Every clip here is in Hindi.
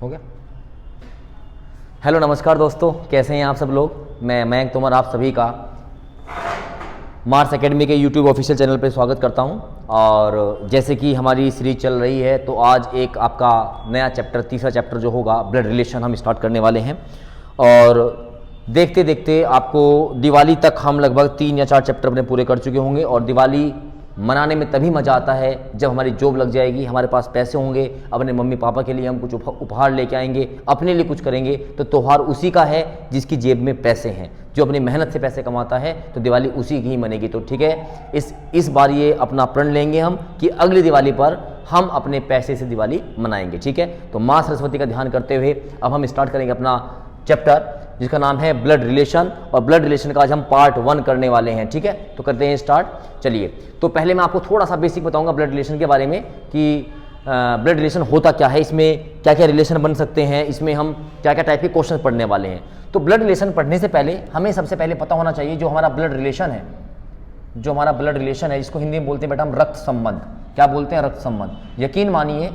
हो गया। हेलो नमस्कार दोस्तों, कैसे हैं आप सब लोग। मैं मयंक तोमर आप सभी का मार्स एकेडमी के यूट्यूब ऑफिशियल चैनल पे स्वागत करता हूं। और जैसे कि हमारी सीरीज चल रही है तो आज एक आपका नया चैप्टर, तीसरा चैप्टर जो होगा ब्लड रिलेशन, हम स्टार्ट करने वाले हैं। और देखते देखते आपको दिवाली तक हम लगभग 3 या 4 चैप्टर अपने पूरे कर चुके होंगे। और दिवाली मनाने में तभी मज़ा आता है जब हमारी जॉब लग जाएगी, हमारे पास पैसे होंगे, अपने मम्मी पापा के लिए हम कुछ उपहार लेके आएंगे, अपने लिए कुछ करेंगे। तो त्यौहार उसी का है जिसकी जेब में पैसे हैं, जो अपनी मेहनत से पैसे कमाता है। तो दिवाली उसी की ही मनेगी। तो ठीक है, इस बार ये अपना प्रण लेंगे हम कि अगली दिवाली पर हम अपने पैसे से दिवाली मनाएंगे। ठीक है, तो माँ सरस्वती का ध्यान करते हुए अब हम स्टार्ट करेंगे अपना चैप्टर जिसका नाम है ब्लड रिलेशन। और ब्लड रिलेशन का आज हम पार्ट 1 करने वाले हैं। ठीक है, तो करते हैं स्टार्ट। चलिए, तो पहले मैं आपको थोड़ा सा बेसिक बताऊंगा ब्लड रिलेशन के बारे में कि ब्लड रिलेशन होता क्या है, इसमें क्या क्या रिलेशन बन सकते हैं, इसमें हम क्या क्या टाइप के क्वेश्चन पढ़ने वाले हैं। तो ब्लड रिलेशन पढ़ने से पहले हमें सबसे पहले पता होना चाहिए जो हमारा ब्लड रिलेशन है, जो हमारा ब्लड रिलेशन है, इसको हिंदी में बोलते हैं बेटा हम रक्त संबंध। क्या बोलते हैं? रक्त संबंध। यकीन मानिए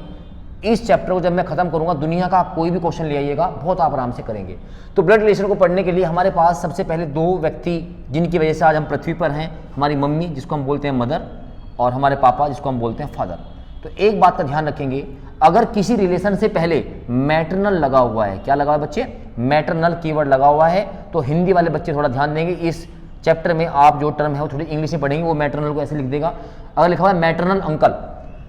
इस चैप्टर को जब मैं खत्म करूंगा, दुनिया का कोई भी क्वेश्चन ले आइएगा, बहुत आप आराम से करेंगे। तो ब्लड रिलेशन को पढ़ने के लिए हमारे पास सबसे पहले 2 व्यक्ति जिनकी वजह से आज हम पृथ्वी पर हैं, हमारी मम्मी जिसको हम बोलते हैं मदर, और हमारे पापा जिसको हम बोलते हैं फादर। तो एक बात का ध्यान रखेंगे, अगर किसी रिलेशन से पहले मैटरनल लगा हुआ है, क्या लगा हुआ है बच्चे? मैटरनल कीवर्ड लगा हुआ है। तो हिंदी वाले बच्चे थोड़ा ध्यान देंगे, इस चैप्टर में आप जो टर्म है वो थोड़ी इंग्लिश में पढ़ेंगे। वो मैटरनल को ऐसे लिख देगा। अगर लिखा हुआ है मैटरनल अंकल,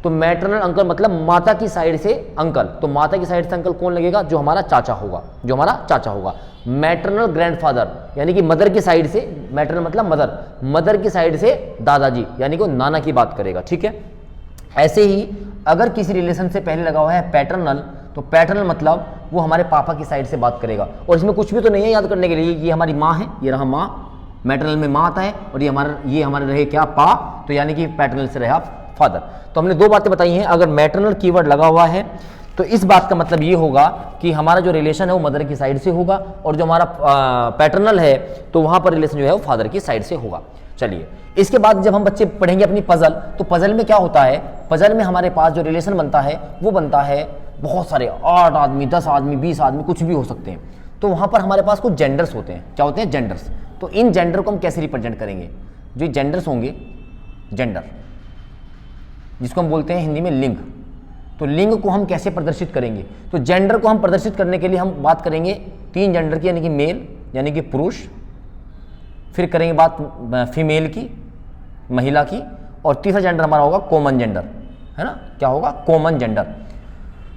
तो मैटरनल अंकल मतलब माता की साइड से अंकल। तो माता की साइड से अंकल कौन लगेगा? जो हमारा चाचा होगा, जो हमारा चाचा होगा। मैटरनल ग्रैंडफादर यानी कि मदर की साइड से, मैटरनल मतलब मदर, मदर की साइड से दादाजी यानी कि नाना की बात करेगा। ठीक है, ऐसे ही अगर किसी रिलेशन से पहले लगा हुआ है पैटर्नल, तो पैटर्नल मतलब वो हमारे पापा की साइड से बात करेगा। और इसमें कुछ भी तो नहीं है याद करने के लिए, ये हमारी माँ है, ये रहा माँ, मैटरनल में माँ आता है, और ये हमारे रहे क्या? पा, तो यानी कि पैटर्नल से रहा फादर। तो हमने 2 बातें बताई हैं। अगर मैटरनल कीवर्ड लगा हुआ है तो इस बात का मतलब ये होगा कि हमारा जो रिलेशन है वो मदर की साइड से होगा, और जो हमारा पैटर्नल है तो वहां पर रिलेशन जो है वो फादर की साइड से होगा। चलिए, इसके बाद जब हम बच्चे पढ़ेंगे अपनी पजल, तो पजल में क्या होता है? पजल में हमारे पास जो रिलेशन बनता है वो बनता है बहुत सारे, 8 आदमी, 10 आदमी, 20 आदमी, कुछ भी हो सकते हैं। तो वहां पर हमारे पास कुछ जेंडर्स होते हैं। क्या होते हैं? जेंडर्स। तो इन जेंडर को हम कैसे रिप्रेजेंट करेंगे? जो जेंडर्स होंगे, जेंडर जिसको हम बोलते हैं हिंदी में लिंग, तो लिंग को हम कैसे प्रदर्शित करेंगे? तो जेंडर को हम प्रदर्शित करने के लिए हम बात करेंगे 3 जेंडर की, यानी कि मेल यानी कि पुरुष, फिर करेंगे बात फीमेल की, महिला की, और तीसरा जेंडर हमारा होगा कॉमन जेंडर, है ना? क्या होगा? Common gender.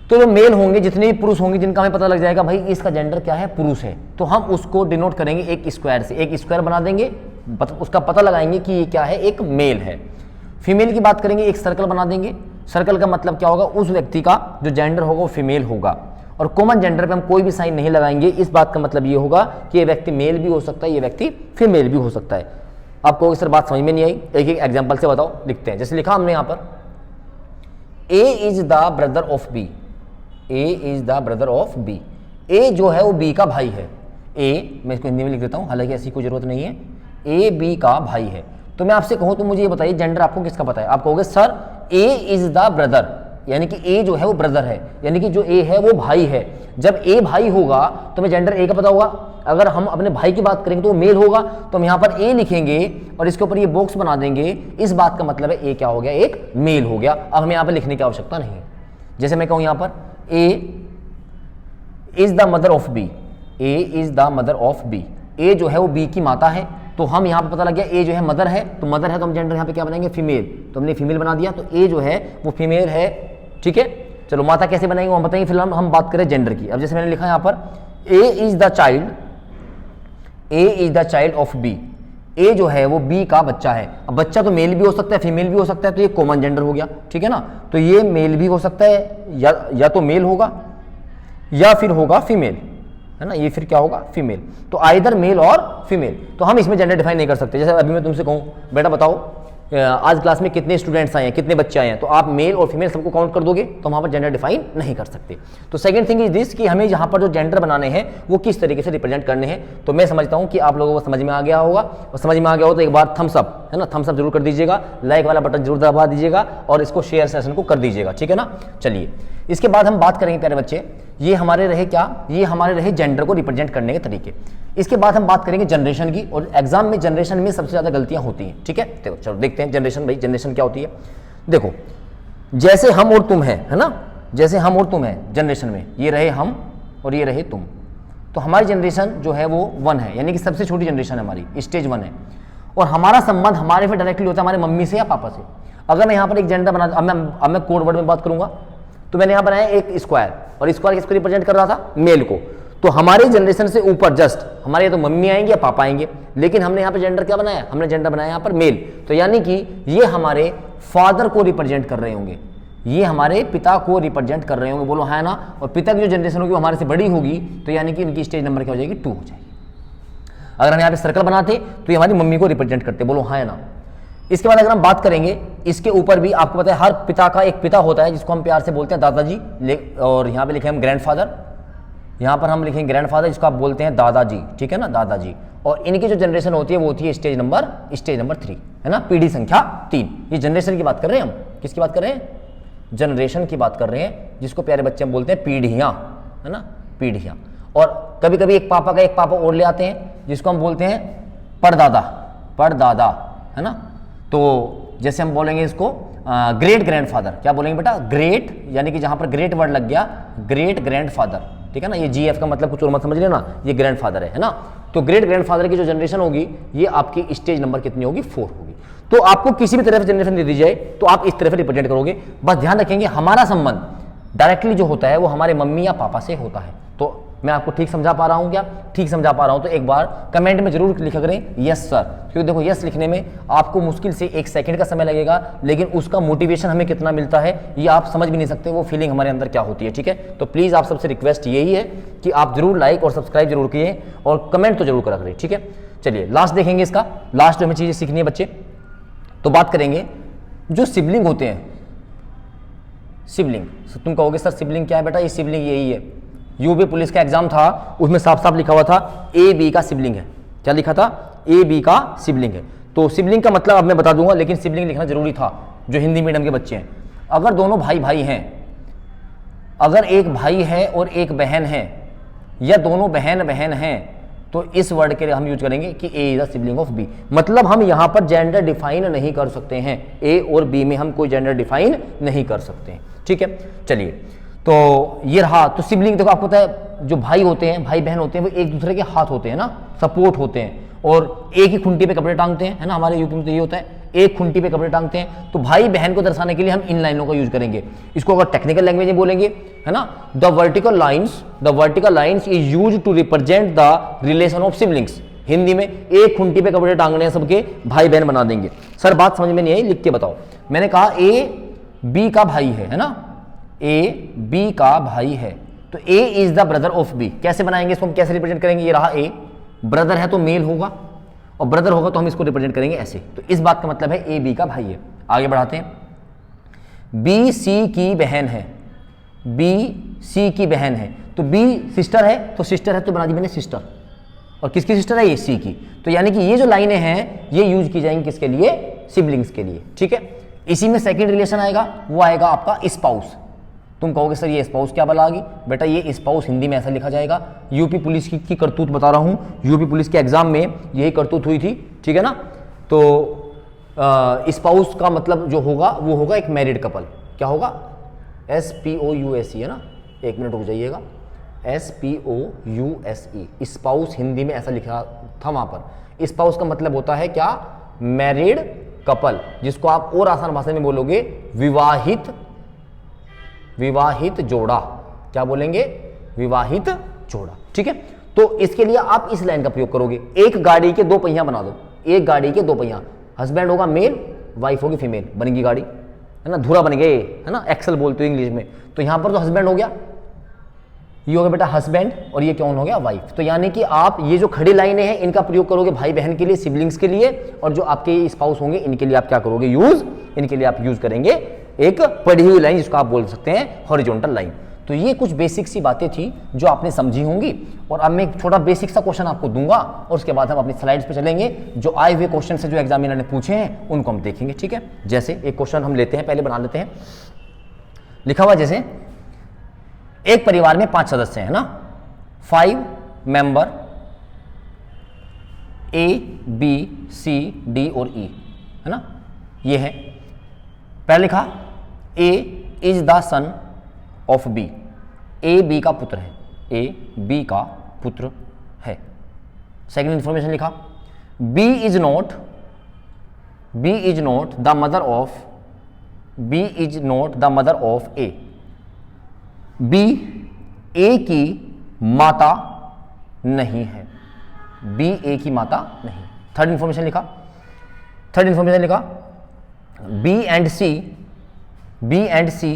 तो जो मेल होंगे, जितने भी पुरुष होंगे जिनका हमें पता लग जाएगा भाई इसका जेंडर क्या है, पुरुष है, तो हम उसको डिनोट करेंगे एक स्क्वायर से। एक स्क्वायर बना देंगे, उसका पता लगाएंगे कि ये क्या है, एक मेल है। फीमेल की बात करेंगे, एक सर्कल बना देंगे। सर्कल का मतलब क्या होगा? उस व्यक्ति का जो जेंडर होगा वो फीमेल होगा। और कॉमन जेंडर पे हम कोई भी साइन नहीं लगाएंगे। इस बात का मतलब ये होगा कि ये व्यक्ति मेल भी हो सकता है, ये व्यक्ति फीमेल भी हो सकता है। आपको सर बात समझ में नहीं आई? एक एक एग्जांपल से बताओ, लिखते हैं। जैसे लिखा हमने यहाँ पर, A is the brother of B, A is the brother of B. A जो है वो बी का भाई है। ए, मैं इसको हिंदी में लिख देता हूँ, हालांकि ऐसी कोई जरूरत नहीं है। ए बी का भाई है। तो मैं आपसे कहूं तो मुझे ये बताइए जेंडर आपको किसका पता है? आप कहोगे sir A is the brother, यानी कि ए जो है वो ब्रदर है, यानी कि जो ए है वो भाई है। जब ए भाई होगा तो हमें जेंडर ए का पता होगा। अगर हम अपने भाई की बात करेंगे तो वो मेल होगा, तो हम यहाँ पर ए लिखेंगे और इसके ऊपर ये बॉक्स बना देंगे। इस बात का मतलब है ए क्या हो गया? एक मेल हो गया। अब हमें यहाँ पर लिखने की आवश्यकता नहीं है। जैसे मैं कहूँ यहाँ पर A is the mother of B, A is the mother of B. A जो है वो बी की माता है, तो हम यहाँ पे पता लग गया ए जो है मदर है, तो मदर है तो हम जेंडर यहाँ पे क्या बनाएंगे? फीमेल। तो हमने फीमेल बना दिया, तो ए जो है वो फीमेल है। ठीक है, चलो माता कैसे बनाएंगे वो हम बताएंगे। फिलहाल हम बात करें जेंडर की। अब जैसे मैंने लिखा यहाँ पर A is the child, A is the child of B. A जो है वो बी का बच्चा है। अब बच्चा तो मेल भी हो सकता है, फीमेल भी हो सकता है, तो ये कॉमन जेंडर हो गया। ठीक है ना? तो ये मेल भी हो सकता है, या तो मेल होगा या फिर होगा फीमेल, है ना? ये फिर क्या होगा? फीमेल। तो आइदर मेल और फीमेल। तो हम इसमें जेंडर डिफाइन नहीं कर सकते। जैसे अभी मैं तुमसे कहूँ बेटा बताओ आज क्लास में कितने स्टूडेंट्स आए हैं, कितने बच्चे आए हैं, तो आप मेल और फीमेल सबको काउंट कर दोगे, तो वहाँ पर जेंडर डिफाइन नहीं कर सकते। तो सेकंड थिंग इज दिस कि हमें यहाँ पर जो जेंडर बनाने हैं वो किस तरीके से रिप्रेजेंट करने हैं। तो मैं समझता हूँ कि आप लोगों को समझ में आ गया होगा, और समझ में आ गया हो तो एक बार थम्स अप, है ना, थम्स अप जरूर कर दीजिएगा, लाइक वाला बटन जरूर दबा दीजिएगा और इसको शेयर सेशन को कर दीजिएगा। ठीक है ना? चलिए इसके बाद हम बात करेंगे प्यारे बच्चे, ये हमारे रहे क्या, ये हमारे रहे जेंडर को रिप्रेजेंट करने के तरीके। इसके बाद हम बात करेंगे जनरेशन की, और एग्जाम में जनरेशन में सबसे ज्यादा गलतियां होती हैं, ठीक है। देखो चलो देखते हैं जनरेशन, भाई जनरेशन क्या होती है। देखो जैसे हम और तुम है ना, जैसे हम और तुम है जनरेशन में, ये रहे हम और ये रहे तुम, तो हमारी जनरेशन जो है वो 1 है, यानी कि सबसे छोटी जनरेशन है हमारी, स्टेज 1 है। और हमारा संबंध हमारे फिर डायरेक्टली होता है हमारे मम्मी से या पापा से। अगर मैं यहाँ पर एक जेंडर बना, अब मैं कोड वर्ड में बात करूंगा, तो मैंने यहाँ बनाया एक स्क्वायर, और स्क्वायर किसको रिप्रेजेंट कर रहा था, मेल को। तो हमारी जनरेशन से ऊपर जस्ट हमारे तो मम्मी आएंगे या पापा आएंगे, लेकिन हमने यहाँ पे जेंडर क्या बनाया, हमने जेंडर बनाया यहाँ पर मेल। तो यानी कि ये हमारे फादर को रिप्रेजेंट कर रहे होंगे, ये हमारे पिता को रिप्रेजेंट कर रहे होंगे, बोलो हाँ ना। और पिता की जो जनरेशन होगी वो हमारे से बड़ी होगी, तो यानी कि इनकी स्टेज नंबर क्या हो जाएगी, 2 हो जाएगी। अगर हम यहाँ पे सर्कल बनाते तो ये हमारी मम्मी को रिप्रेजेंट करते, बोलो हाँ ना। इसके बाद अगर हम बात करेंगे, इसके ऊपर भी आपको पता है हर पिता का एक पिता होता है जिसको हम प्यार से बोलते हैं दादाजी, और यहाँ पे लिखे हम ग्रैंडफादर, यहाँ पर हम लिखेंगे ग्रैंडफादर जिसको आप बोलते हैं दादाजी, ठीक है ना, दादाजी। और इनकी जो जनरेशन होती है वो होती है स्टेज नंबर 3, है ना, पीढ़ी संख्या 3। ये जनरेशन की बात कर रहे हैं हम, किसकी बात कर रहे हैं, जनरेशन की बात कर रहे हैं, जिसको प्यारे बच्चे हम बोलते हैं पीढ़ियाँ, है ना, पीढ़ियाँ। और कभी कभी एक पापा का एक पापा और ले आते हैं जिसको हम बोलते हैं परदादा, परदादा, है ना। तो जैसे हम बोलेंगे इसको ग्रेट ग्रैंडफादर, क्या बोलेंगे बेटा, ग्रेट, यानी कि जहां पर ग्रेट वर्ड लग गया, ग्रेट ग्रैंडफादर, ठीक है ना। ये जीएफ का मतलब कुछ और मत समझ लेना, ये ग्रैंडफादर है ना। तो ग्रेट ग्रैंडफादर की जो जनरेशन होगी ये आपकी स्टेज नंबर कितनी होगी, 4 होगी। तो आपको किसी भी तरह से जनरेशन दे दी जाए तो आप इस तरह से रिप्रेजेंट करोगे। बस ध्यान रखेंगे हमारा संबंध डायरेक्टली जो होता है वो हमारे मम्मी या पापा से होता है। तो मैं आपको ठीक समझा पा रहा हूं क्या, ठीक समझा पा रहा हूं तो एक बार कमेंट में जरूर लिखा करें यस सर, क्योंकि देखो यस लिखने में आपको मुश्किल से 1 सेकंड का समय लगेगा, लेकिन उसका मोटिवेशन हमें कितना मिलता है ये आप समझ भी नहीं सकते, वो फीलिंग हमारे अंदर क्या होती है, ठीक है। तो प्लीज आप सबसे रिक्वेस्ट यही है कि आप जरूर लाइक और सब्सक्राइब जरूर किए और कमेंट तो जरूर करा करें, ठीक है। चलिए लास्ट देखेंगे इसका, लास्ट जो हमें चीजें सीखनी है बच्चे, तो बात करेंगे जो सिबलिंग होते हैं, सिबलिंग। तुम कहोगे सर सिबलिंग क्या है बेटा, ये सिबलिंग यही है, यूपी पुलिस का एग्जाम था उसमें साफ साफ लिखा हुआ था ए बी का सिबलिंग है, क्या लिखा था, ए बी का सिबलिंग है। तो सिबलिंग का मतलब अब मैं बता दूंगा, लेकिन सिबलिंग लिखना जरूरी था जो हिंदी मीडियम के बच्चे हैं। अगर दोनों भाई भाई हैं, अगर एक भाई है और एक बहन है, या दोनों बहन बहन हैं, तो इस वर्ड के लिए हम यूज करेंगे कि A is the sibling of B. मतलब हम यहां पर जेंडर डिफाइन नहीं कर सकते हैं, ए और बी में हम कोई जेंडर डिफाइन नहीं कर सकते हैं, ठीक है। चलिए तो ये रहा, तो सिबलिंग देखो आपको पता है जो भाई होते हैं, भाई बहन होते हैं, वो एक दूसरे के हाथ होते हैं ना, सपोर्ट होते हैं, और एक ही खूंटी पे कपड़े टांगते हैं, है ना, हमारे यूपी में तो ये होता है, एक खूंटी पे कपड़े टांगते हैं। तो भाई बहन को दर्शाने के लिए हम इन लाइनों का यूज करेंगे। इसको अगर टेक्निकल लैंग्वेज में बोलेंगे, है ना, the vertical lines is used to represent the relation of siblings. Hindi में एक खूंटी पे कपड़े टांगने हैं सबके, भाई बहन बना देंगे। सर बात समझ में नहीं आई, लिख के बताओ। मैंने कहा ए बी का भाई है ना, ए बी का भाई है, तो A is the brother of B. कैसे बनाएंगे इसको, हम कैसे रिप्रेजेंट करेंगे, ये रहा ए, ब्रदर है तो मेल होगा, और ब्रदर होगा तो हम इसको रिप्रेजेंट करेंगे ऐसे। तो इस बात का मतलब है ए बी का भाई है। आगे बढ़ाते हैं, बी सी की बहन है, बी सी की बहन है, तो बी सिस्टर है, तो सिस्टर है तो बना दी मैंने सिस्टर, और किसकी सिस्टर है, ये सी की। तो यानी कि ये जो लाइनें हैं ये यूज की जाएंगी किसके लिए, सिबलिंग्स के लिए, ठीक है। इसी में सेकंड रिलेशन आएगा, वो आएगा आपका स्पाउस। तुम कहोगे सर ये स्पाउस क्या बला आ गई, बेटा ये स्पाउस हिंदी में ऐसा लिखा जाएगा। यूपी पुलिस की करतूत बता रहा हूं, यूपी पुलिस के एग्जाम में यही करतूत हुई थी, ठीक है ना। तो स्पाउस का मतलब जो होगा वो होगा एक मैरिड कपल, क्या होगा, SPOUSE, है ना, एक मिनट रुक जाइएगा, SPOUSE, स्पाउस हिंदी में ऐसा लिखा था वहां पर। स्पाउस का मतलब होता है क्या, मैरिड कपल, जिसको आप और आसान भाषा में बोलोगे विवाहित जोड़ा, क्या बोलेंगे, विवाहित जोड़ा, ठीक है। तो इसके लिए आप इस लाइन का प्रयोग करोगे, एक गाड़ी के 2 पहिया बना दो, एक गाड़ी के 2 पहिया, हस्बैंड होगा मेल, वाइफ होगी फीमेल, बनेगी गाड़ी, है ना, धुरा बन गए, है ना, एक्सल बोलते हो इंग्लिश में। तो यहां पर तो हस्बैंड हो गया, ये हो गया बेटा हस्बैंड, और ये कौन हो गया, वाइफ। तो यानी कि आप ये जो खड़ी लाइनें हैं इनका प्रयोग करोगे भाई बहन के लिए, सिबलिंग्स के लिए, और जो आपके स्पाउस होंगे इनके लिए आप क्या करोगे, यूज, इनके लिए आप यूज करेंगे एक पढ़ी हुई लाइन, जिसको आप बोल सकते हैं हॉरिजॉन्टल लाइन। तो ये कुछ बेसिक सी बातें थी जो आपने समझी होंगी, और अब मैं एक छोटा बेसिक सा क्वेश्चन आपको दूंगा, और उसके बाद हम अपनी स्लाइड्स पे चलेंगे, जो आए हुए क्वेश्चन से जो एग्जामिनर ने पूछे हैं उनको हम देखेंगे, ठीक है। जैसे एक क्वेश्चन हम लेते हैं, पहले बना लेते हैं, लिखा हुआ जैसे एक परिवार में 5 सदस्य हैं ना, 5 member A, B, C, D और E, है ना, ये है। पहले लिखा A is the son of B, A B का पुत्र है, A B का पुत्र है। सेकंड इंफॉर्मेशन लिखा B is not the mother of A, B A की माता नहीं है, B A की माता नहीं। थर्ड इंफॉर्मेशन लिखा B and C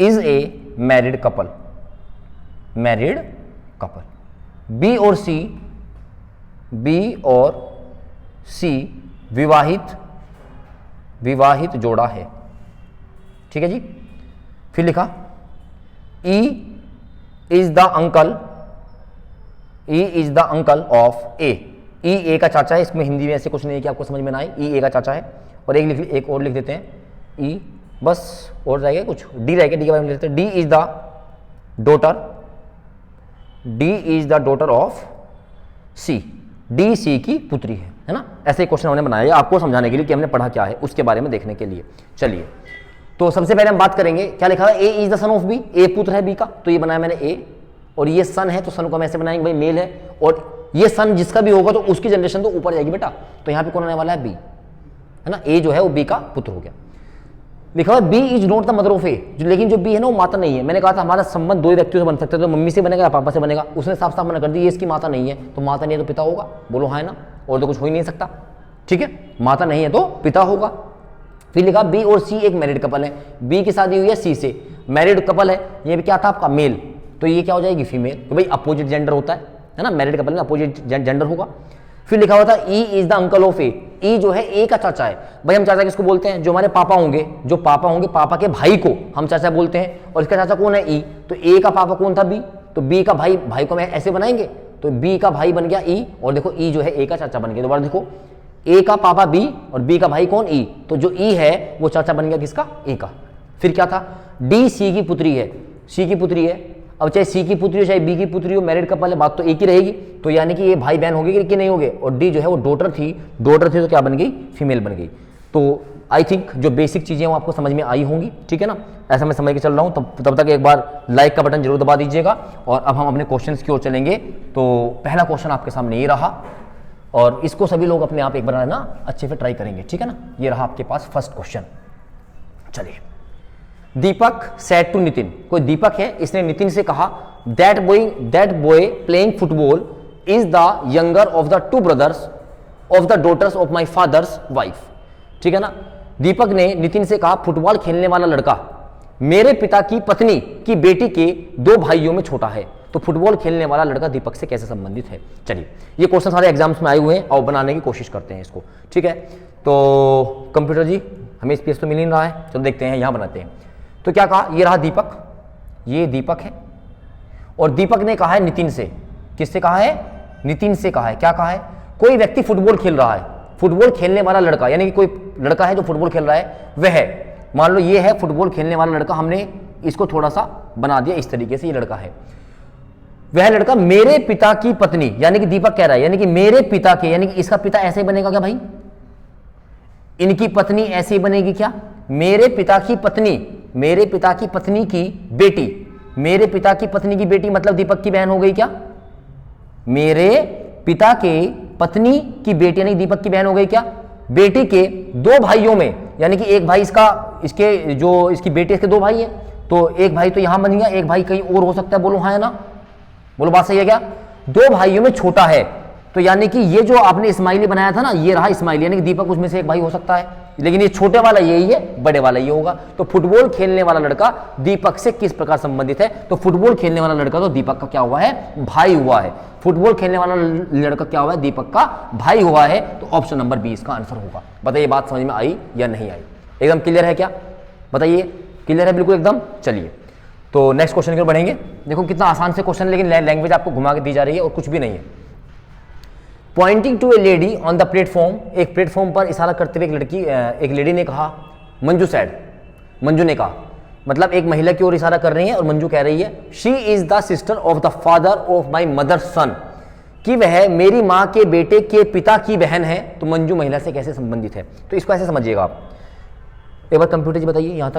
is a married couple, B और C विवाहित जोड़ा है, ठीक है जी। फिर लिखा E is the uncle of A, E A का चाचा है। इसमें हिंदी में ऐसे कुछ नहीं है कि आपको समझ में ना आए, E A का चाचा है। और एक और लिख देते हैं, E बस और रहेगा कुछ, D रहेगा, D के बारे में लिख देते हैं। D is the daughter of C, D C की पुत्री है ना। ऐसे क्वेश्चन हमने बनाया आपको समझाने के लिए कि हमने पढ़ा क्या है उसके बारे में देखने के लिए। चलिए, तो सबसे पहले हम बात करेंगे, क्या लिखा है, A is the son of B, A पुत्र है B का, तो ये बनाया मैंने A, और ये सन है तो सन को हम ऐसे बनाएंगे भाई मेल है, और ये सन जिसका भी होगा तो उसकी जनरेशन तो ऊपर जाएगी बेटा, तो यहाँ पे कौन आने वाला है B, है ना। A जो है वो B का पुत्र हो गया। लिखा हुआ B is not the mother of A, लेकिन जो B है ना वो माता नहीं है। मैंने कहा था हमारा संबंध दो ही व्यक्तियों से बन सकते हैं, तो मम्मी से बनेगा या पापा से बनेगा। उसने साफ साफ मना कर दी, ये इसकी माता नहीं है, तो माता नहीं है तो पिता होगा, बोलो हाँ है ना, और तो कुछ हो ही नहीं सकता, ठीक है। माता नहीं है तो पिता होगा। फिर लिखा B और C एक मैरिड कपल है, B की शादी हुई है C से, मैरिड कपल है, ये भी क्या था आपका मेल, तो ये क्या हो जाएगी फीमेल, तो भाई अपोजिट जेंडर होता है ना, मैरिड कपल में अपोजिट जेंडर होगा। फिर लिखा हुआ था E is the uncle of A, E जो है A का चाचा है। भाई हम चाचा किसको बोलते हैं, जो हमारे पापा होंगे, पापा के भाई को हम चाचा बोलते हैं, और इसका चाचा कौन है E, तो A का पापा कौन था B, तो B का भाई को मैं ऐसे बनाएंगे, तो B का भाई बन गया E, और देखो E जो है A का चाचा बन गया। दोबारा देखो, A का पापा B और B का भाई कौन E, तो जो E है वो चाचा बन गया किसका, A का। फिर क्या था, D C की पुत्री है, अब चाहे C की पुत्री हो चाहे B की पुत्री हो, मैरिड कपल है, बात तो एक ही रहेगी, तो यानी कि ये भाई बहन होगी कि नहीं होगे। और D जो है वो डॉटर थी तो क्या बन गई, फीमेल बन गई। तो आई थिंक जो बेसिक चीजें वो आपको समझ में आई होंगी, ठीक है ना। ऐसा मैं समझ के चल रहा हूँ, तब तक एक बार लाइक का बटन जरूर दबा दीजिएगा। और अब हम अपने क्वेश्चन की ओर चलेंगे। तो पहला क्वेश्चन आपके सामने ये रहा, और इसको सभी लोग अपने आप एक बार ना अच्छे से ट्राई करेंगे, ठीक है ना। ये रहा आपके पास फर्स्ट क्वेश्चन। चलिए, दीपक सेड टू नितिन, कोई दीपक है, इसने नितिन से कहा that boy playing football is the younger of the 2 brothers of the daughters of my father's wife, ठीक है ना। दीपक ने नितिन से कहा फुटबॉल खेलने वाला लड़का मेरे पिता की पत्नी की बेटी के 2 भाइयों में छोटा है, तो फुटबॉल खेलने वाला लड़का दीपक से कैसे संबंधित है। चलिए, ये क्वेश्चन सारे एग्जाम्स में आए हुए हैं और बनाने की कोशिश करते हैं इसको, ठीक है। तो कंप्यूटर जी हमें स्पेस तो मिल नहीं रहा है, चलो देखते हैं, यहां बनाते हैं। तो क्या कहा, ये रहा दीपक, ये दीपक है, और दीपक ने कहा है नितिन से, किससे कहा है, नितिन से कहा है। क्या कहा है, कोई व्यक्ति फुटबॉल खेल रहा है, फुटबॉल खेलने वाला लड़का, यानी कि कोई लड़का है जो फुटबॉल खेल रहा है, वह मान लो ये है फुटबॉल खेलने वाला लड़का, हमने इसको थोड़ा सा बना दिया इस तरीके से, ये लड़का है, वह लड़का मेरे पिता की पत्नी, यानी कि दीपक कह रहा है, यानी कि मेरे पिता के, यानी कि इसका पिता ऐसे ही बनेगा क्या भाई, इनकी पत्नी ऐसे ही बनेगी क्या, मेरे पिता की पत्नी की बेटी, मेरे पिता की पत्नी की बेटी मतलब दीपक की बहन हो गई क्या, मेरे पिता के पत्नी की बेटी यानी दीपक की बहन हो गई क्या, बेटी के 2 भाइयों में, यानी कि एक भाई इसकी बेटी इसके 2 भाई है, तो एक भाई तो यहां बन गया, एक भाई कहीं और हो सकता है, बोलो हाँ है ना, बोलो बात सही है क्या, 2 भाइयों में छोटा है, तो यानी कि ये जो आपने इस्माइली बनाया था ना, ये रहा इस्माइली, यानी कि दीपक उसमें से एक भाई हो सकता है, लेकिन ये छोटे वाला यही है, बड़े वाला ये होगा। तो फुटबॉल खेलने वाला लड़का दीपक से किस प्रकार संबंधित है, तो फुटबॉल खेलने वाला लड़का तो दीपक का क्या हुआ है, भाई हुआ है। फुटबॉल खेलने वाला लड़का क्या हुआ है, दीपक का भाई हुआ है, तो ऑप्शन नंबर 20 का आंसर होगा। बताइए बात समझ में आई या नहीं आई, एकदम क्लियर है क्या, बताइए क्लियर है बिल्कुल एकदम। चलिए, तो नेक्स्ट क्वेश्चन की ओर बढ़ेंगे। देखो कितना आसान से क्वेश्चन, लेकिन लैंग्वेज आपको घुमा के दी जा रही है और कुछ भी नहीं है। Pointing to a lady on the platform, एक प्लेटफॉर्म पर इशारा करते हुए एक लेडी ने कहा, मंजू ने कहा मतलब एक महिला की ओर इशारा कर रही है और मंजू कह रही है she is the sister of the father of my mother सन, कि वह मेरी माँ के बेटे के पिता की बहन है। तो मंजू महिला से कैसे संबंधित है, तो इसको ऐसे समझिएगा आप। एक बार कंप्यूटर जी बताइए यहाँ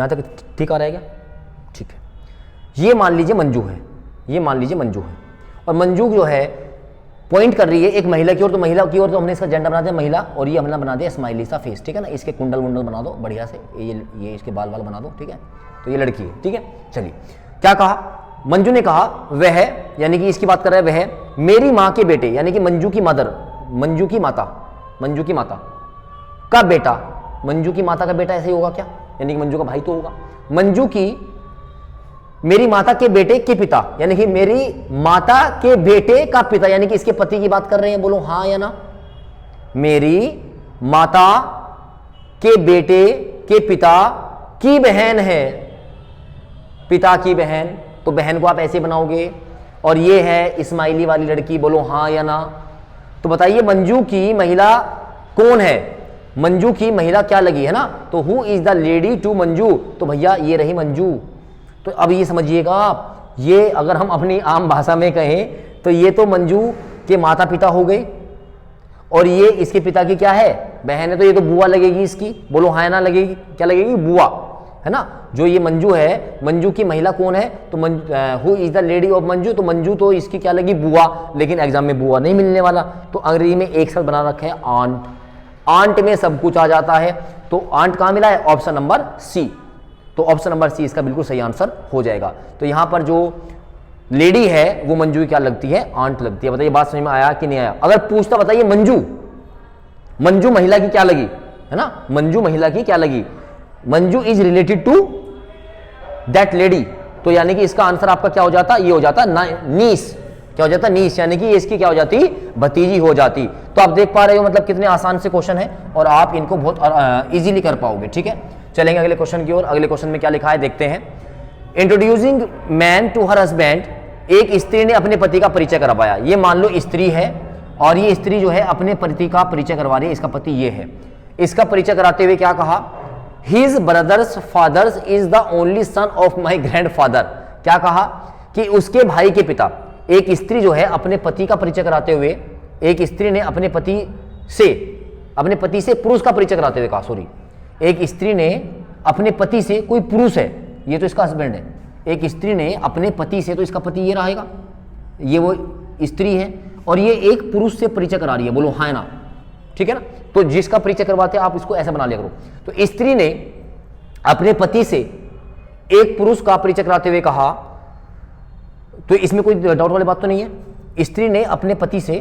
तक ठीक आ रहेगा? ठीक है, ये मान लीजिए मंजू है, ये मान लीजिए मंजू है, और मंजू जो है पॉइंट कर रही है एक महिला की ओर, तो महिला की ओर तो हमने इसका जेंडर बना दिया महिला, और ये हमने बना दिया स्माइली सा फेस, ठीक है ना। इसके कुंडल वुंडल बना दो बढ़िया से, ये इसके बाल वाल बना दो, ठीक है। तो ये लड़की है, ठीक है। चलिए क्या कहा मंजू ने, कहा वह, यानी कि इसकी बात कर रहा है, वह मेरी माँ के बेटे, यानी कि मंजू की मदर, मंजू की माता का बेटा, मंजू की माता का बेटा ऐसे ही होगा क्या, यानी कि मंजू का भाई तो होगा। मंजू की मेरी माता के बेटे के पिता, यानी कि मेरी माता के बेटे का पिता, यानी कि इसके पति की बात कर रहे हैं, बोलो हाँ या ना। मेरी माता के बेटे के पिता की बहन है, पिता की बहन, तो बहन को आप ऐसे बनाओगे, और ये है स्माइली वाली लड़की, बोलो हाँ या ना। तो बताइए मंजू की महिला कौन है, मंजू की महिला क्या लगी है ना, तो who is the lady to Manju, तो भैया ये रही मंजू। तो अब ये समझिएगा आप, ये अगर हम अपनी आम भाषा में कहें तो ये तो मंजू के माता पिता हो गए, और ये इसके पिता की क्या है, बहन है, तो ये तो बुआ लगेगी इसकी, बोलो हाँ ना, लगेगी, क्या लगेगी, बुआ, है ना। जो ये मंजू है, मंजू की महिला कौन है, तो who is the lady of Manju, तो मंजू तो इसकी क्या लगी, बुआ, लेकिन एग्जाम में बुआ नहीं मिलने वाला, तो अंग्रेजी में एक शब्द बना रखा है आंट, आंट में सब कुछ आ जाता है, तो आंट कहाँ मिला है, ऑप्शन नंबर सी, तो ऑप्शन नंबर सी इसका बिल्कुल सही आंसर हो जाएगा। तो यहां पर जो लेडी है वो मंजू की क्या लगती है, आंट लगती है। बताइए बात समझ में आया कि नहीं आया। अगर पूछता बताइए मंजू महिला की क्या लगी, है ना, मंजू महिला की क्या लगी, Manju is related to that lady, तो यानी कि इसका आंसर आपका क्या हो जाता, ये हो जाता नीस, क्या हो जाता, नीस, यानी कि इसकी क्या हो जाती, भतीजी हो जाती। तो आप देख पा रहे हो मतलब कितने आसान से क्वेश्चन है, और आप इनको बहुत इजीली कर पाओगे, ठीक है। चलेंगे अगले क्वेश्चन की ओर। अगले क्वेश्चन में क्या लिखा है देखते हैं। Introducing man to her husband, एक स्त्री ने अपने पति का परिचय करवाया। ये मान लो स्त्री है, और ये स्त्री जो है अपने पति का परिचय करवा रही है, इसका पति ये है। इसका परिचय कराते हुए क्या कहा, his brother's father's is the only son of my grandfather. क्या कहा कि उसके भाई के पिता, एक स्त्री जो है अपने पति का परिचय कराते हुए, एक स्त्री ने अपने पति से पुरुष का परिचय कराते हुए कहा, सॉरी, एक स्त्री ने अपने पति से, कोई पुरुष है, ये तो इसका हस्बैंड है, एक स्त्री ने अपने पति से, तो इसका पति ये रहेगा, ये वो स्त्री है, और ये एक पुरुष से परिचय करा रही है, बोलो हाँ ना, ठीक है ना। तो जिसका परिचय करवाते हैं आप इसको ऐसा बना लिया करो। तो स्त्री ने अपने पति से एक पुरुष का परिचय कराते हुए कहा, तो इसमें कोई डाउट वाली बात तो नहीं है। स्त्री ने अपने पति से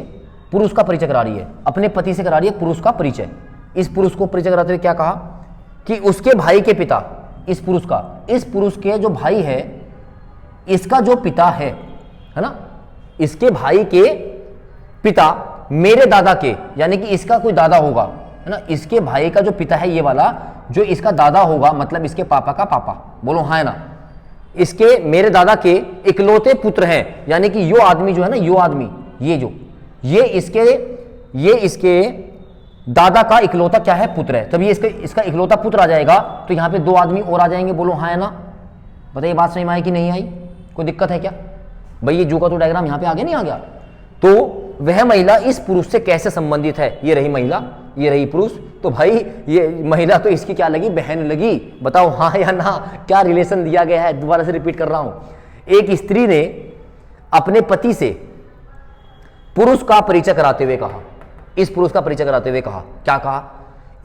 पुरुष का परिचय करा रही है, अपने पति से करा रही है पुरुष का परिचय। इस पुरुष को परिचय कराते हुए क्या कहा कि उसके भाई के पिता, इस पुरुष के जो भाई है, इसका जो पिता है ना, इसके भाई के पिता मेरे दादा के, यानी कि इसका कोई दादा होगा, है ना, इसके भाई का जो पिता है ये वाला, जो इसका दादा होगा, मतलब इसके पापा का पापा, बोलो हाँ ना, इसके मेरे दादा के इकलौते पुत्र हैं, यानी कि यो आदमी जो है ना, यो आदमी, ये इसके दादा का इकलौता क्या है, पुत्र है, तभी इसका इकलौता पुत्र आ जाएगा, तो यहां पे दो आदमी और आ जाएंगे, बोलो हाँ ना। बताइए बात समझ में आई कि नहीं आई, कोई दिक्कत है क्या भाई, ये जो का तो डायग्राम यहाँ पे आ गया, नहीं आ गया। तो वह महिला इस पुरुष से कैसे संबंधित है, ये रही महिला, ये रही पुरुष, तो भाई ये महिला तो इसकी क्या लगी, बहन लगी। बताओ हाँ या ना, क्या रिलेशन दिया गया है, दोबारा से रिपीट कर रहा हूं। एक स्त्री ने अपने पति से पुरुष का परिचय कराते हुए कहा, इस पुरुष का परिचय कराते हुए कहा, क्या कहा,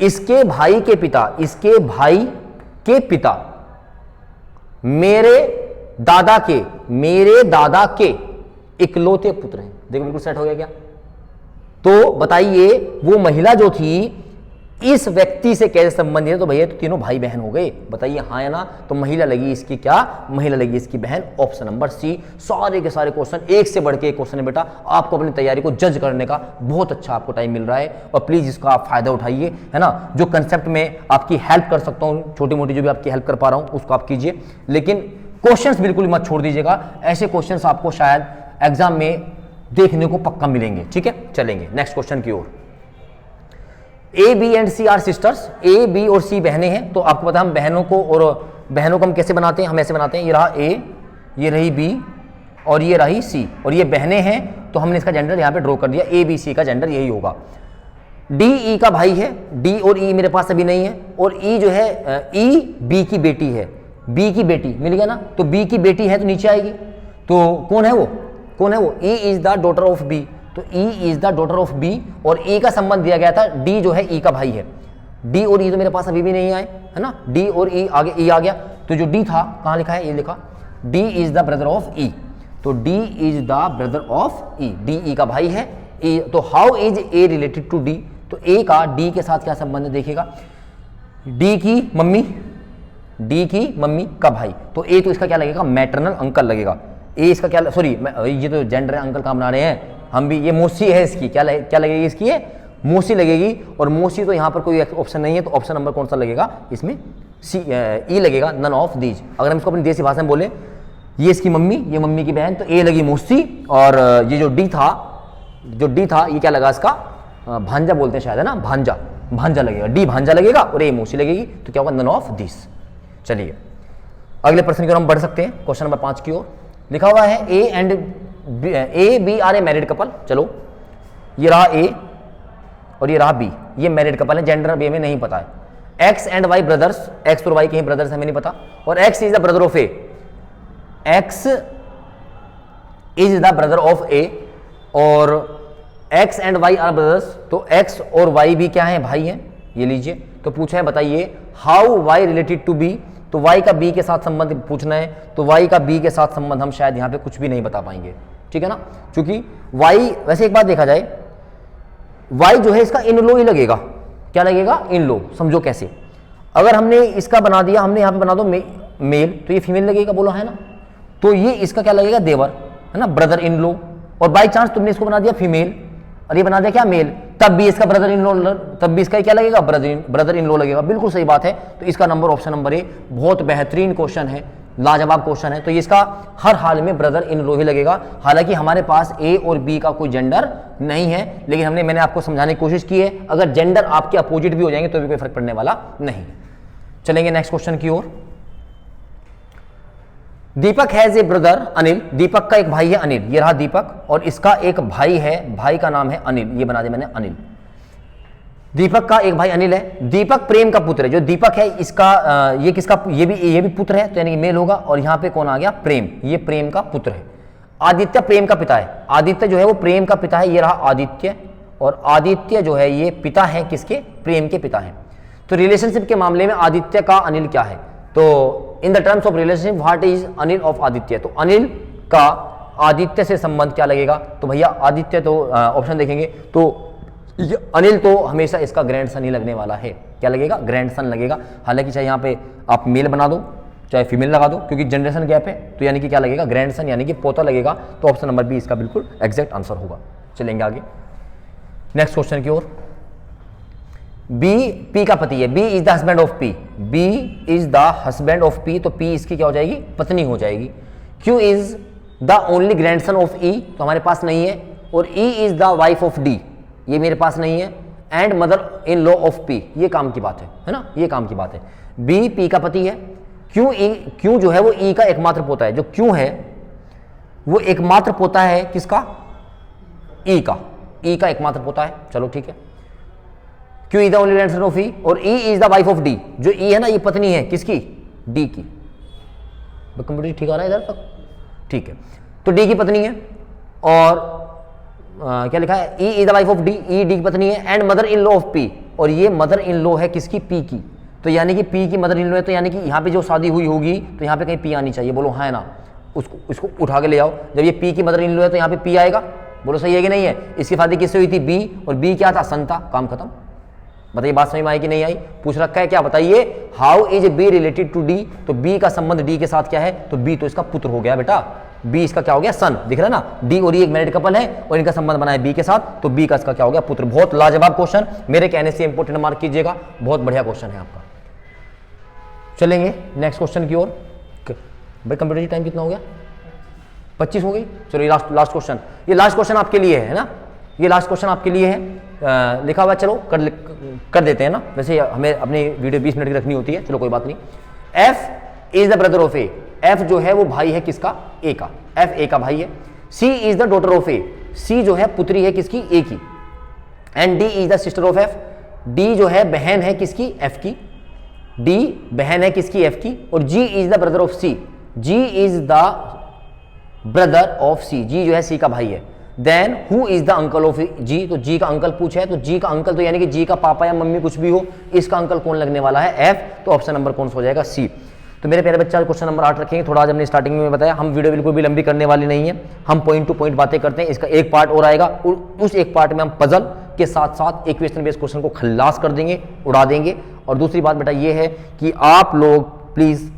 इसके भाई के पिता मेरे दादा के इकलौते पुत्र हैं। देखो बिल्कुल सेट हो गया क्या। तो बताइए वो महिला जो थी इस व्यक्ति से कैसे संबंधित है, तो भैया तो तीनों भाई बहन हो गए। बताइए हाँ या ना। तो महिला लगी इसकी क्या, महिला लगी इसकी बहन, ऑप्शन नंबर सी। सारे के सारे क्वेश्चन एक से बढ़ के एक क्वेश्चन है बेटा, आपको अपनी तैयारी को जज करने का बहुत अच्छा आपको टाइम मिल रहा है, और प्लीज इसका आप फायदा उठाइए, है ना। जो कंसेप्ट में आपकी हेल्प कर सकता हूँ, छोटी मोटी जो भी आपकी हेल्प कर पा रहा हूँ उसको आप कीजिए, लेकिन क्वेश्चंस बिल्कुल मत छोड़ दीजिएगा। ऐसे क्वेश्चंस आपको शायद एग्जाम में देखने को पक्का मिलेंगे, ठीक है। चलेंगे नेक्स्ट क्वेश्चन की ओर। A B and C are sisters, A B और सी बहनें हैं, तो आपको पता हम बहनों को और बहनों को हम कैसे बनाते हैं, हम ऐसे बनाते हैं, ये रहा ए, ये रही बी और ये रही सी, और ये बहनें हैं तो हमने इसका जेंडर यहाँ पे ड्रॉ कर दिया, ए बी सी का जेंडर यही होगा। डी ई का भाई है, डी और ई मेरे पास अभी नहीं है, और ई जो है ई बी की बेटी है, बी की बेटी मिल गया ना, तो बी की बेटी है तो नीचे आएगी, तो कौन है वो, कौन है वो, E is the daughter of B, तो E is the daughter of B, और ई का संबंध दिया गया था, डी जो है ई का भाई है, डी और ई तो मेरे पास अभी भी नहीं आए है ना, डी और ई आगे ई आ गया, तो जो डी था कहाँ लिखा है, ये लिखा, D is the brother of E, तो D is the brother of E, D E का भाई है, ई, तो how is A related to D, तो ए का डी के साथ क्या संबंध है देखिएगा, डी की मम्मी, डी की मम्मी का भाई, तो ए तो इसका क्या लगेगा, मैटरनल अंकल लगेगा, ए इसका क्या, सॉरी ये तो जेंडर है, अंकल कहाँ बना रहे हैं हम भी, ये मौसी है इसकी, क्या लगेगी इसकी, ये मौसी लगेगी, और मौसी तो यहाँ पर कोई ऑप्शन नहीं है, तो ऑप्शन नंबर कौन सा लगेगा इसमें, सी ई लगेगा, नन ऑफ दीज। अगर हम इसको अपनी देसी भाषा में बोले, ये इसकी मम्मी, ये मम्मी की बहन, तो ए लगी मौसी, और ये जो डी था ये क्या लगा इसका, भांजा बोलते हैं शायद है ना, भांजा लगेगा, डी भांजा लगेगा और ए मौसी लगेगी, तो क्या होगा, नन ऑफ दिस। चलिए अगले प्रश्न की ओर हम बढ़ सकते हैं, क्वेश्चन नंबर 5 की ओर। लिखा हुआ है A and A B are a married couple, चलो ये रहा ए और ये रहा बी, ये मैरिड कपल है, जेंडर अभी हमें नहीं पता है, X and Y brothers, X और वाई के ही ब्रदर्स हमें नहीं पता, और X is the brother of A, X is the brother of A, और X and Y are brothers, तो एक्स और वाई भी क्या है, भाई हैं, ये लीजिए, तो पूछा है बताइए how Y related to B, तो वाई का बी के साथ संबंध पूछना है, तो वाई का बी के साथ संबंध हम शायद यहाँ पे कुछ भी नहीं बता पाएंगे, ठीक है ना, क्योंकि वाई, वैसे एक बात देखा जाए, वाई जो है इसका इन लो ही लगेगा, क्या लगेगा, इन लो, समझो कैसे, अगर हमने इसका बना दिया, हमने यहाँ पे बना दो मेल, तो ये फीमेल लगेगा, बोलो है ना, तो ये इसका क्या लगेगा, देवर है ना, ब्रदर इन लो, और बाई चांस तुमने इसको बना दिया फीमेल और ये बना दिया क्या, मेल, तब भी इसका ब्रदर इन लॉ, तब भी इसका क्या लगेगा, ब्रदर इन लॉ लगेगा, बिल्कुल सही बात है, तो इसका नंबर ऑप्शन नंबर ए, बहुत बेहतरीन क्वेश्चन है, लाजवाब क्वेश्चन है, तो इसका हर हाल में ब्रदर इन लॉ ही लगेगा, हालांकि हमारे पास ए और बी का कोई जेंडर नहीं है, लेकिन मैंने आपको समझाने की कोशिश की है, अगर जेंडर आपके अपोजिट भी हो जाएंगे तो भी कोई फर्क पड़ने वाला नहीं। चलेंगे नेक्स्ट क्वेश्चन की ओर। दीपक हैज ए ब्रदर अनिल, दीपक का एक भाई है अनिल, ये रहा दीपक, और इसका एक भाई है, भाई का नाम है अनिल, ये बना दिया मैंने अनिल, दीपक का एक भाई अनिल है, दीपक प्रेम का पुत्र है, जो दीपक है इसका ये किसका, ये भी पुत्र है, तो यानी कि मेल होगा, और यहां पे कौन आ गया, प्रेम, ये प्रेम का पुत्र है, आदित्य प्रेम का पिता है, आदित्य जो है वो प्रेम का पिता है, ये रहा आदित्य, और आदित्य जो है ये पिता है किसके, प्रेम के पिता है, तो रिलेशनशिप के मामले में आदित्य का अनिल क्या है, तो in the terms of relationship what is Anil of Aditya, तो अनिल का आदित्य से संबंध क्या लगेगा, तो भैया आदित्य, तो ऑप्शन देखेंगे तो अनिल तो हमेशा इसका ग्रैंडसन ही लगने वाला है, क्या लगेगा, ग्रैंडसन लगेगा, हालांकि चाहे यहाँ पे आप मेल बना दो चाहे फीमेल लगा दो, क्योंकि जनरेशन गैप है, तो यानी कि क्या लगेगा, ग्रैंडसन यानी कि पोता लगेगा, तो ऑप्शन नंबर बी इसका बिल्कुल एग्जैक्ट आंसर होगा। चलेंगे आगे नेक्स्ट क्वेश्चन की ओर। बी पी का पति है, B is the husband of P, B is the husband of P, तो पी इसकी क्या हो जाएगी, पत्नी हो जाएगी। Q is the only grandson of E, तो हमारे पास नहीं है, और E is the wife of D, ये मेरे पास नहीं है, and mother in law of P, ये काम की बात है ना, ये काम की बात है। बी पी का पति है, क्यू जो है वो ई का एकमात्र पोता है, जो क्यू है वो एकमात्र पोता है किसका, ई का एकमात्र पोता है, चलो ठीक है। Q is the only grandson of E, और E is the wife of D, जो ई है ना ये पत्नी है किसकी, डी की, कंप्यूटर ठीक आ रहा है इधर तक, ठीक है, तो डी की पत्नी है, और क्या लिखा है, ई is the wife of D, E D की पत्नी है, and mother in law of P, और ये मदर इन लॉ है किसकी, पी की, तो यानी कि पी की मदर इन लॉ है, तो यानी कि यहाँ पे जो शादी हुई होगी तो यहाँ पे कहीं पी आनी चाहिए, बोलो हाँ है ना, उसको उठा के ले आओ, जब ये पी की मदर इन लॉ है तो यहाँ पे पी आएगा, बोलो सही है कि नहीं है। इसकी शादी किससे हुई थी, बी, और बी क्या था, सन था, काम खत्म। बताइए बात समझ में आई कि नहीं आई, पूछ रखा है क्या, बताइए how is B related to D, तो बी का संबंध डी के साथ क्या है, तो बी तो इसका पुत्र हो गया बेटा, बी इसका क्या हो गया, सन, दिख रहा है ना, डी और ई एक मैरिड कपल है और इनका संबंध बना है बी के साथ, तो बी का इसका क्या हो गया, पुत्र। बहुत लाजवाब क्वेश्चन, मेरे कहने से इंपोर्टेंट मार्क कीजिएगा, बहुत बढ़िया क्वेश्चन है आपका। चलेंगे नेक्स्ट क्वेश्चन की ओर। भाई कंप्यूटर टाइम कितना हो गया, 25 हो गई, चलो ये लास्ट क्वेश्चन, ये लास्ट क्वेश्चन आपके लिए है ना, ये लास्ट क्वेश्चन आपके लिए है, लिखा हुआ, चलो कर देते हैं ना, वैसे हमें अपनी वीडियो 20 मिनट की रखनी होती है, चलो कोई बात नहीं। F is the brother of A, F जो है वो भाई है किसका, ए का, एफ ए का भाई है। सी इज द डॉटर ऑफ ए, सी जो है पुत्री है किसकी, ए की। And D is the sister of F, D जो है बहन है किसकी, एफ की, डी बहन है किसकी, एफ की। और G is the brother of C, G is the brother of C, G जो है सी का भाई है। Then who is the uncle of G, तो जी का अंकल पूछा है, तो जी का अंकल तो यानी कि जी का पापा या मम्मी कुछ भी हो, इसका अंकल कौन लगने वाला है, एफ, तो ऑप्शन नंबर कौन सा हो जाएगा, सी। तो मेरे प्यारे बच्चा क्वेश्चन नंबर 8 रखेंगे। थोड़ा आज हमने स्टार्टिंग में बताया, हम वीडियो बिल्कुल भी लंबी करने वाली नहीं है, हम पॉइंट टू पॉइंट बातें करते हैं। इसका एक पार्ट और आएगा, उस एक पार्ट में हम पजल के साथ साथ इक्वेशन बेस्ड क्वेश्चन को खल्लास कर देंगे, उड़ा देंगे। और दूसरी बात बेटा ये है कि आप लोग प्लीज़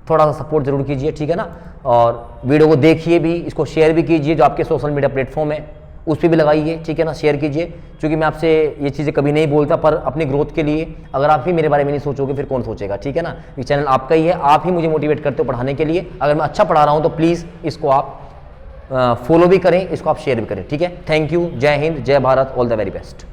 थोड़ा सा सपोर्ट जरूर कीजिए, ठीक है ना, और वीडियो को देखिए भी, इसको शेयर भी कीजिए, जो आपके सोशल मीडिया प्लेटफॉर्म है उस पर भी लगाइए, ठीक है ना, शेयर कीजिए। क्योंकि मैं आपसे ये चीज़ें कभी नहीं बोलता, पर अपनी ग्रोथ के लिए अगर आप ही मेरे बारे में नहीं सोचोगे फिर कौन सोचेगा, ठीक है ना। ये चैनल आपका ही है, आप ही मुझे मोटिवेट करते हो पढ़ाने के लिए। अगर मैं अच्छा पढ़ा रहा हूँ तो प्लीज़ इसको आप फॉलो भी करें, इसको आप शेयर भी करें, ठीक है। थैंक यू, जय हिंद, जय Bharat, all the very best.